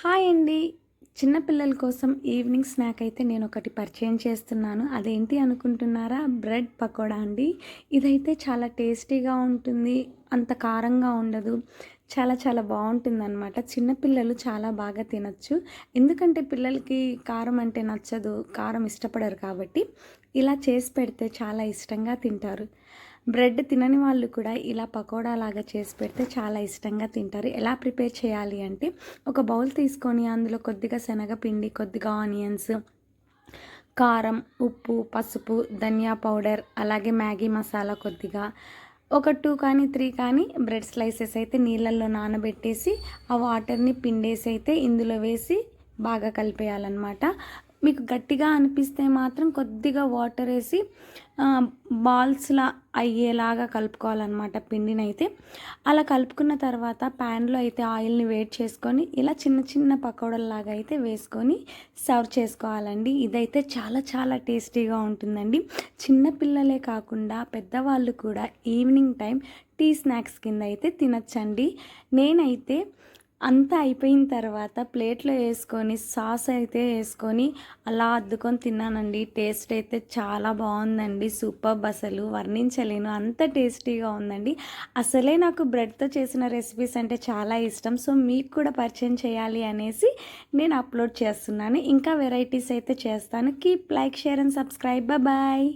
Hi అండి. చిన్న పిల్లల కోసం ఈవినింగ్ స్నాక్ అయితే నేను ఒకటి పరిచయం చేస్తున్నాను. అదేంటి అనుకుంటున్నారా? బ్రెడ్ పకోడా అండి. ఇదైతే చాలా టేస్టీగా ఉంటుంది. అంత కారంగా ఉండదు. చాలా చాలా బావుంటుందనమాట. చిన్న పిల్లలు చాలా బాగా తినొచ్చు. ఎందుకంటే పిల్లలకి కారం అంటే నచ్చదు. కారం ఇష్టపడరు కాబట్టి ఇలా చేసి పెడితే చాలా ఇష్టంగా తింటారు. బ్రెడ్ తినని వాళ్ళు కూడా ఇలా పకోడా లాగా చేసి పెడితే చాలా ఇష్టంగా తింటారు. ఎలా ప్రిపేర్ చేయాలి అంటే ఒక బౌల్ తీసుకొని అందులో కొద్దిగా శనగపిండి, కొద్దిగా ఆనియన్స్, కారం, ఉప్పు, పసుపు, ధనియా పౌడర్, అలాగే మ్యాగీ మసాలా కొద్దిగా, ఒక 2 కానీ 3 కానీ బ్రెడ్ స్లైసెస్ అయితే నీళ్ళల్లో నానబెట్టేసి ఆ వాటర్‌ని పిండేసి అయితే ఇందులో వేసి బాగా కలిపేయాలన్నమాట. మీకు గట్టిగా అనిపిస్తే మాత్రం కొద్దిగా వాటర్ ఏసి బాల్స్‌లా అయ్యేలాగా కలుపుకోవాలన్నమాట పిండినైతే. అలా కలుపుకున్న తర్వాత ప్యాన్‌లో అయితే ఆయిల్‌ని వేడి చేసుకొని ఇలా చిన్న చిన్న పకోడల్లాగా అయితే వేసుకొని సర్వ్ చేసుకోవాలండి. ఇదైతే చాలా చాలా టేస్టీగా ఉంటుందండి. చిన్న పిల్లలే కాకుండా పెద్దవాళ్ళు కూడా ఈవినింగ్ టైం టీ స్నాక్స్ కింద అయితే తినొచ్చండి. నేనైతే అంతా అయిపోయిన తర్వాత ప్లేట్‌లో యేసుకొని సాస్ అయితే యేసుకొని అలా అద్దుకొని తిన్నానండి. టేస్ట్ అయితే చాలా బావుందండి. సూపర్బ్ అసలు వర్ణించలేను. అంత టేస్టీగా ఉందండి. అసలే నాకు బ్రెడ్‌తో చేసిన రెసిపీస్ అంటే చాలా ఇష్టం. సో, మీకు కూడా పరిచయం చేయాలి అనేసి నేను అప్‌లోడ్ చేస్తున్నాను. ఇంకా వెరైటీస్ అయితే చేస్తాను. Keep like, share and subscribe. Bye.